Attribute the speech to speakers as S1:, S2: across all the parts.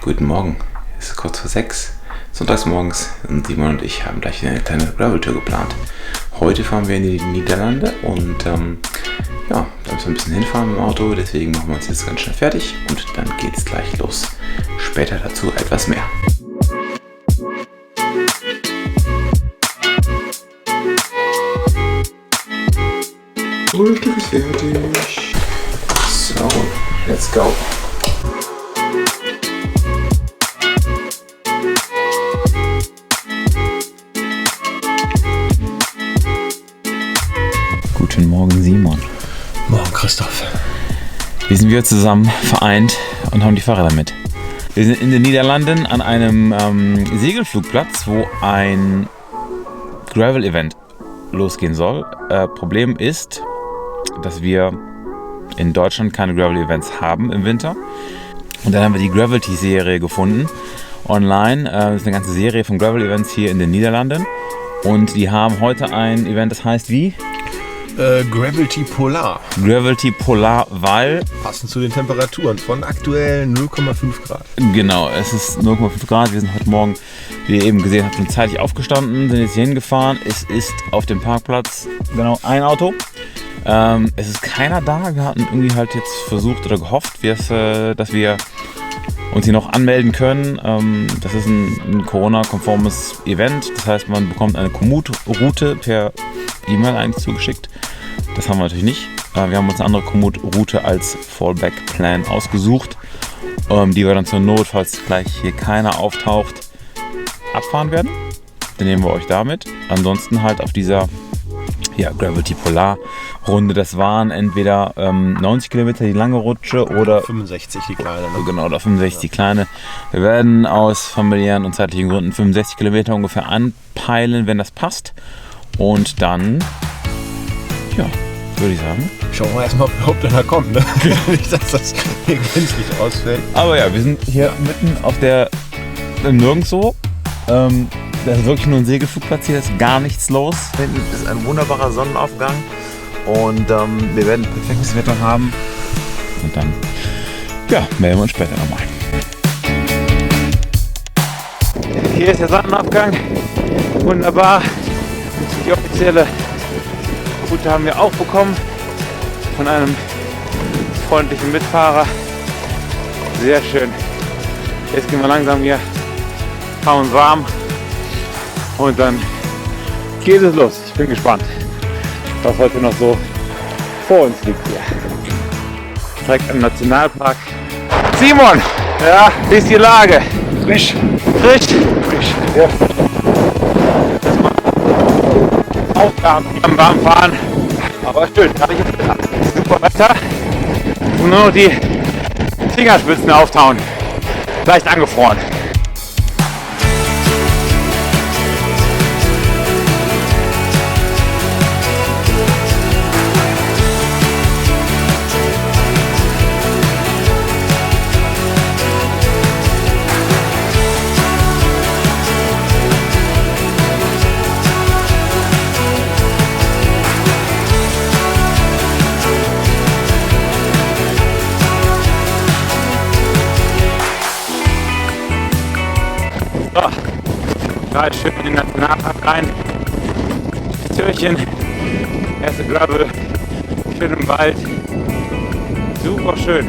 S1: Guten Morgen, es ist kurz vor 6, sonntags morgens, und Simon und ich haben gleich eine kleine Gravel-Tour geplant. Heute fahren wir in die Niederlande und da müssen wir ein bisschen hinfahren im Auto, deswegen machen wir uns jetzt ganz schnell fertig und dann geht es gleich los. Später dazu etwas mehr. Frühstück ist fertig. So, let's go. Guten Morgen, Simon.
S2: Morgen, Christoph.
S1: Wir sind wieder zusammen vereint und haben die Fahrräder mit. Wir sind in den Niederlanden an einem Segelflugplatz, wo ein Gravel-Event losgehen soll. Problem ist, dass wir in Deutschland keine Gravel-Events haben im Winter. Und dann haben wir die Gravelty-Serie gefunden online. Das ist eine ganze Serie von Gravel-Events hier in den Niederlanden. Und die haben heute ein Event, das heißt wie?
S2: Gravelty Polar.
S1: Gravelty Polar, weil...
S2: Passend zu den Temperaturen von aktuell 0,5 Grad.
S1: Genau, es ist 0,5 Grad. Wir sind heute Morgen, wie ihr eben gesehen habt, schon zeitig aufgestanden, sind jetzt hier hingefahren. Es ist auf dem Parkplatz genau ein Auto. Es ist keiner da. Wir hatten irgendwie halt jetzt versucht oder gehofft, dass wir uns hier noch anmelden können. Das ist ein Corona-konformes Event. Das heißt, man bekommt eine Komoot-Route per E-Mail eigentlich zugeschickt. Das haben wir natürlich nicht. Wir haben uns eine andere Komoot-Route als Fallback-Plan ausgesucht, die wir dann zur Not, falls gleich hier keiner auftaucht, abfahren werden. Dann nehmen wir euch damit. Ansonsten halt auf dieser Gravelty Polar Runde. Das waren entweder 90 Kilometer die lange Rutsche oder
S2: 65 die kleine. Ne?
S1: Genau, oder 65 die kleine. Wir werden aus familiären und zeitlichen Gründen 65 Kilometer ungefähr anpeilen, wenn das passt. Und dann, würde ich sagen.
S2: Schauen wir erstmal, ob überhaupt einer kommt. Ne? Nicht, dass das hier gänzlich ausfällt.
S1: Aber ja, wir sind hier mitten auf der Nirgendwo. Das ist wirklich nur ein Segelflugplatz hier, ist gar nichts los. Hinten ist ein wunderbarer Sonnenaufgang und wir werden perfektes Wetter haben. Und dann, melden wir uns später nochmal. Hier ist der Sonnenaufgang. Wunderbar. Die offizielle Route haben wir auch bekommen von einem freundlichen Mitfahrer. Sehr schön. Jetzt gehen wir langsam hier, hauen warm und dann geht es los. Ich bin gespannt, was heute noch so vor uns liegt hier. Direkt im Nationalpark. Simon, wie ist die Lage?
S2: Frisch.
S1: Ja. Aufgaben am Warmfahren, aber schön. Super Wetter. Und nur noch die Fingerspitzen auftauen. Leicht angefroren. So, gerade schön in den Nationalpark rein. Türchen, erste Gravel, schön im Wald. Super schön.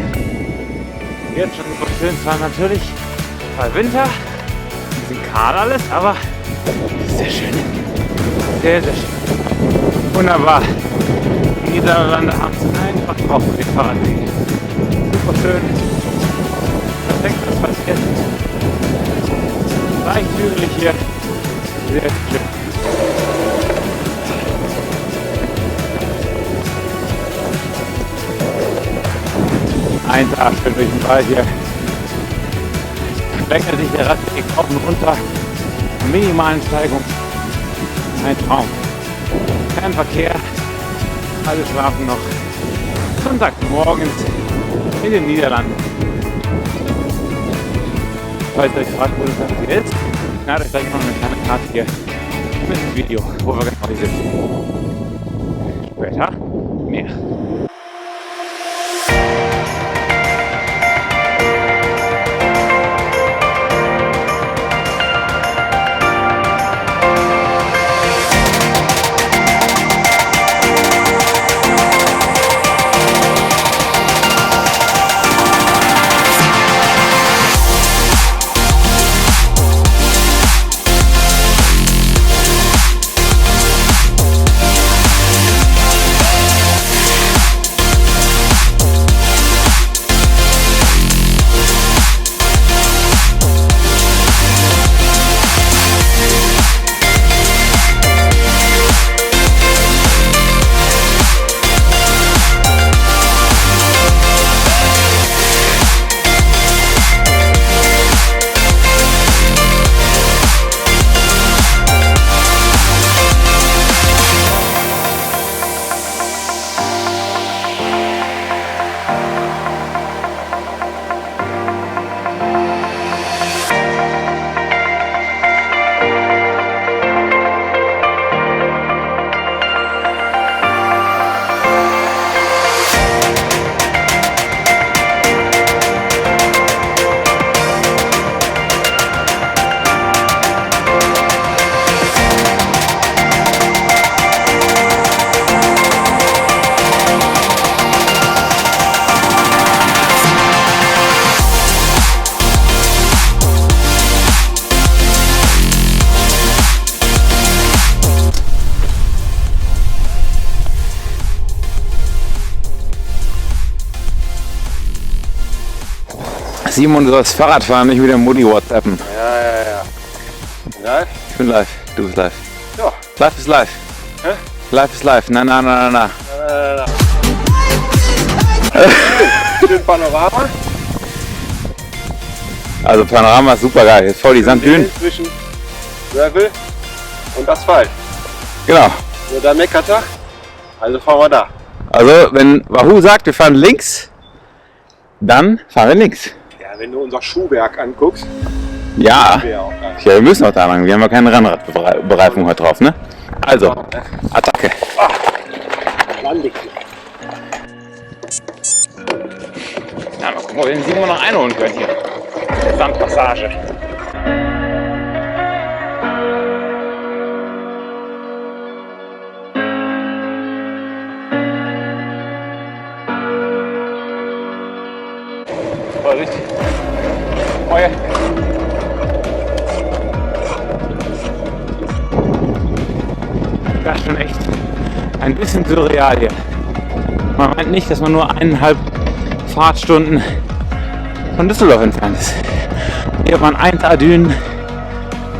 S1: Jetzt schon super schön. Zwar natürlich bei Winter, ein bisschen kahl alles, aber sehr schön. Sehr, sehr schön. Wunderbar. Die Niederlande haben es einfach drauf für die Fahrradwege. Super schön. Perfekt, was passiert. Leicht hügelig hier. Sehr schön. Schön durch den Wald hier. Schlängelt sich der Radweg auf und runter. Minimalen Steigung. Ein Traum. Kein Verkehr. Alle schlafen noch. Sonntagmorgens in den Niederlanden. Falls ihr euch fragt, wo das hier ist, schneide euch gleich noch eine kleine Karte hier mit dem Video, wo wir genau hier sind. Später mehr. Simon, du sollst Fahrrad fahren, nicht mit der Mutti WhatsAppen.
S2: Ja. Live?
S1: Ich bin live, du bist live.
S2: Ja.
S1: Live ist live.
S2: Hä?
S1: Live ist live. Na.
S2: Schön Panorama.
S1: Also Panorama ist super geil. Jetzt voll die Sanddünen.
S2: Zwischen Gravel und Asphalt.
S1: Genau.
S2: Nur da Meckertag. Also fahren wir da.
S1: Also wenn Wahoo sagt, wir fahren links, dann fahren wir links.
S2: Ja, wenn du unser Schuhwerk anguckst,
S1: Ja.
S2: wäre auch geil.
S1: Ja, wir müssen auch da lang. Wir haben ja keine Rennradbereifung heute drauf, ne? Also, Attacke.
S2: Landig.
S1: Na, mal gucken, ob wir den Simon noch einholen können hier. Sandpassage. Vorsicht. Feuer. Das ist schon echt ein bisschen surreal hier. Man meint nicht, dass man nur 1,5 Fahrtstunden von Düsseldorf entfernt ist. Hier waren 1 Dünen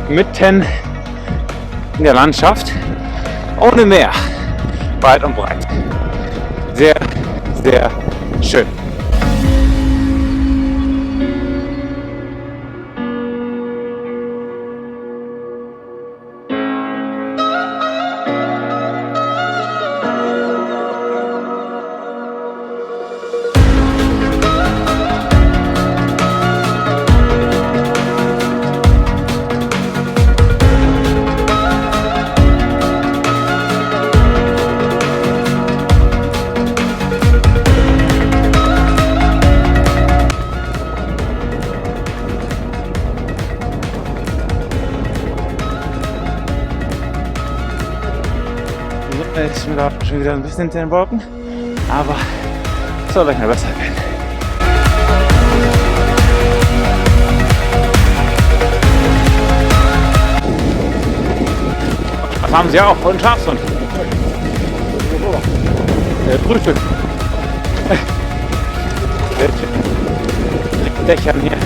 S1: mitten in der Landschaft, ohne Meer, weit und breit. Sehr, sehr schön. Jetzt ist mir da schon wieder ein bisschen hinter den Wolken, aber es soll gleich mal besser werden. Was haben Sie auch? Und Schafshund? Frühstück. Dächern hier.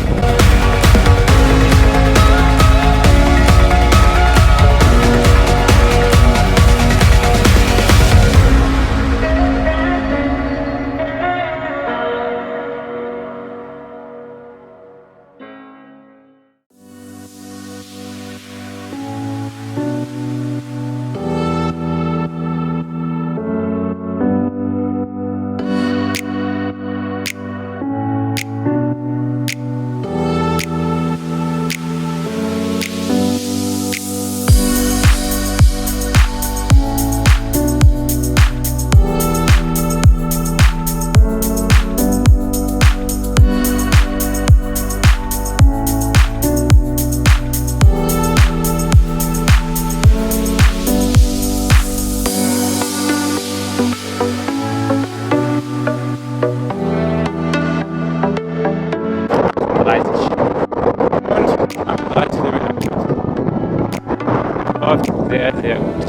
S1: Sehr, sehr gut.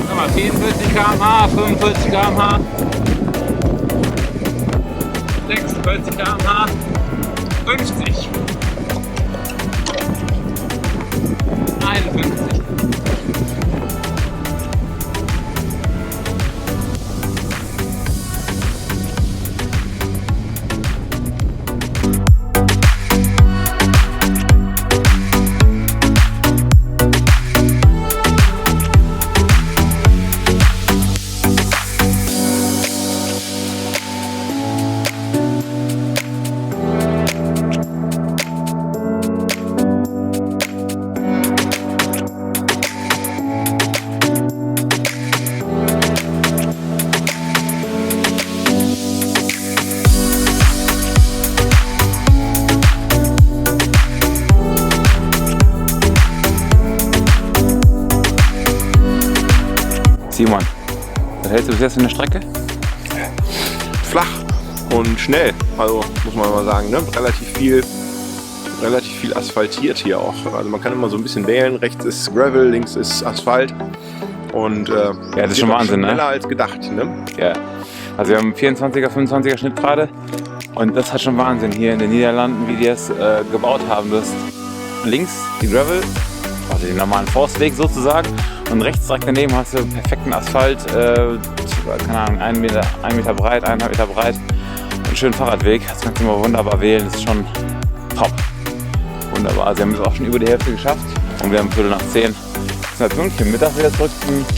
S1: Nochmal 44 km/h, 45 km/h, 46 km/h, 50, 51. Simon, was hältst du bis jetzt von der Strecke?
S2: Flach und schnell, also muss man mal sagen, ne? Relativ viel asphaltiert hier auch. Also man kann immer so ein bisschen wählen, rechts ist Gravel, links ist Asphalt und
S1: ja, das ist schon Wahnsinn, ne?
S2: Schneller als gedacht, ne?
S1: Ja. Also wir haben 24er, 25er Schnitt gerade und das hat schon Wahnsinn hier in den Niederlanden, wie die das gebaut haben. Du hast links die Gravel, also den normalen Forstweg sozusagen und rechts direkt daneben hast du perfekten Asphalt, keine Ahnung, 1 Meter breit, 1,5 Meter breit und einen schönen Fahrradweg. Das kannst du immer wunderbar wählen, das ist schon top. Wunderbar, also wir haben es auch schon über die Hälfte geschafft und wir haben 9:15. Es sind pünktlich Mittag wieder zurück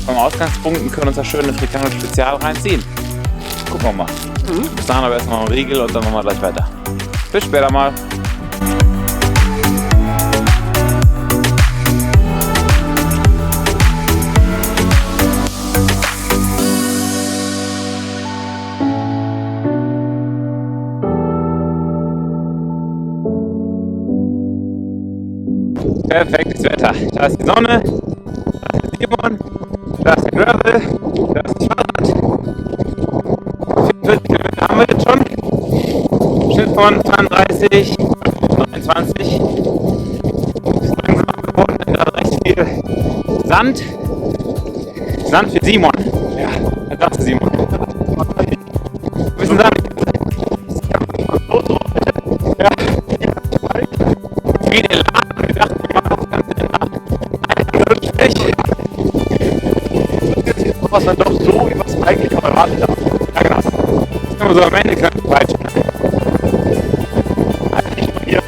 S1: vom Ausgangspunkt und können uns das schöne Frikandel Spezial reinziehen. Gucken wir mal. Bis dahin aber erstmal einen Riegel und dann machen wir gleich weiter. Bis später mal. Perfektes Wetter. Da ist die Sonne, da ist Simon, da ist die Gravel, da ist das Fahrrad. 44 Kilometer haben wir jetzt schon. Schnitt von 32, 29. Ist langsam geworden, da recht viel Sand. Sand für Simon. Ja, was sagst du, Simon? Ein bisschen Sand. Ja. Wie der Laden gedacht, wir machen das Ganze was dann doch so, wie was eigentlich erwartet darf. Ja, genau. Das ist immer so am Ende kleine Peitschen. Eigentlich von hier. Ja.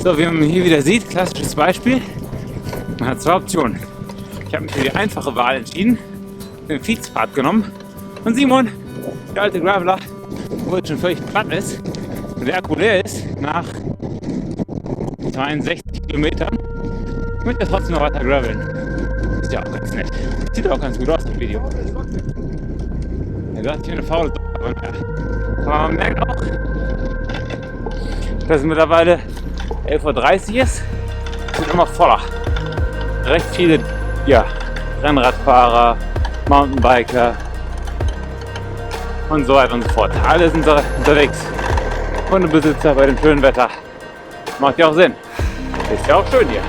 S1: So, wie man hier wieder sieht, klassisches Beispiel. Man hat zwei Optionen. Ich habe mich für die einfache Wahl entschieden, den Feedspart genommen. Und Simon, der alte Graveler, wo jetzt schon völlig platt ist und der Akku leer ist, nach 62 Kilometern, möchte er trotzdem noch weiter graveln. Ist ja auch ganz nett. Sieht auch ganz gut aus im Video. Er sagt hier eine faule aber man merkt auch, dass es mittlerweile 11:30 Uhr ist. Es wird immer voller. Recht viele Rennradfahrer, Mountainbiker und so weiter und so fort. Alle sind unterwegs. Hundebesitzer bei dem schönen Wetter. Macht ja auch Sinn. Ist ja auch schön hier.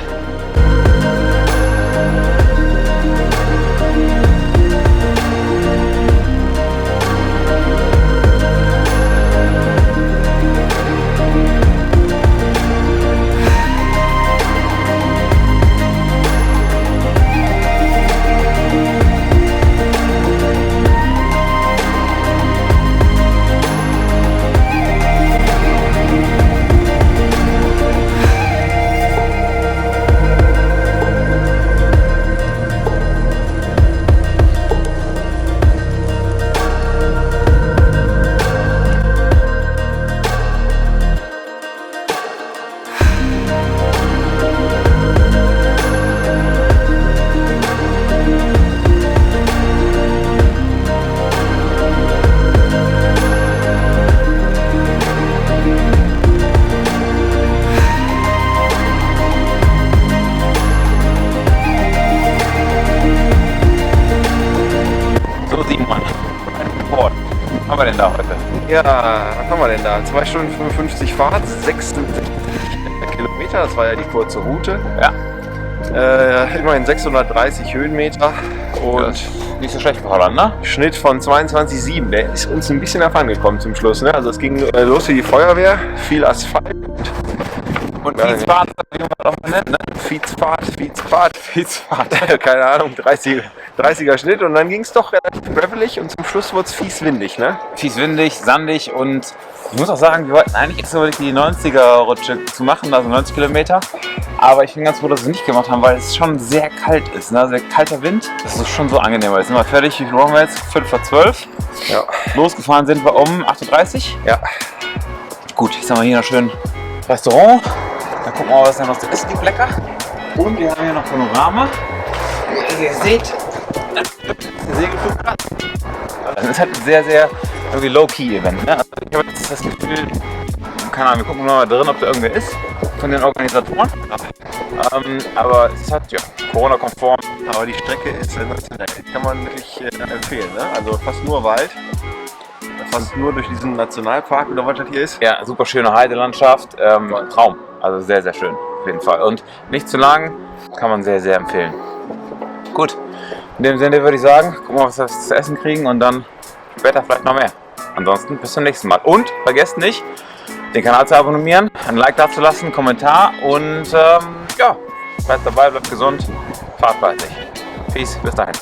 S1: Was haben wir denn da heute?
S2: Ja, was haben wir denn da? 2 Stunden 55 Fahrt, 66 Kilometer, das war ja die kurze Route.
S1: Ja.
S2: Immerhin 630 Höhenmeter und
S1: nicht so schlecht für Holland, ne?
S2: Schnitt von 22,7. Der ist uns ein bisschen davon zum Schluss. Ne? Also es ging los wie die Feuerwehr, viel Asphalt.
S1: Und Fietsfahrt, wie man das auch mal nennt, ne?
S2: Fietsfahrt. Keine Ahnung, 30er Schnitt und dann ging es doch relativ gravelig und zum Schluss wurde es fies windig, ne?
S1: Fies windig, sandig und ich muss auch sagen, wir wollten eigentlich extra die 90er-Rutsche zu machen, also 90 Kilometer. Aber ich bin ganz froh, dass wir es nicht gemacht haben, weil es schon sehr kalt ist, ne? Sehr kalter Wind. Das ist schon so angenehm. Jetzt sind wir fertig. Wie viel brauchen wir jetzt? 5:12.
S2: Ja.
S1: Losgefahren sind wir um 8:30 Uhr.
S2: Ja.
S1: Gut, jetzt haben wir hier noch schön Restaurant. Dann gucken wir mal, was da noch zu essen gibt, lecker. Und wir haben hier noch Panorama. Wie ihr seht, der Segelflugplatz. Das ist halt ein sehr, sehr irgendwie Low-Key-Event. Ne? Also ich habe jetzt das Gefühl, keine Ahnung, wir gucken mal drin, ob da irgendwer ist von den Organisatoren. Aber es ist halt ja Corona-konform.
S2: Aber die Strecke ist sensationell. Kann man wirklich empfehlen. Ne? Also fast nur Wald. Fast nur durch diesen Nationalpark oder was das hier ist.
S1: Ja, super schöne Heidelandschaft. Traum. Also sehr, sehr schön. Auf jeden Fall. Und nicht zu lang, kann man sehr, sehr empfehlen. Gut. In dem Sinne würde ich sagen, gucken wir, was wir zu essen kriegen und dann später vielleicht noch mehr. Ansonsten bis zum nächsten Mal. Und vergesst nicht, den Kanal zu abonnieren, ein Like da zu lassen, einen Kommentar und ja, bleibt dabei, bleibt gesund, fahrt fleißig. Peace, bis dahin.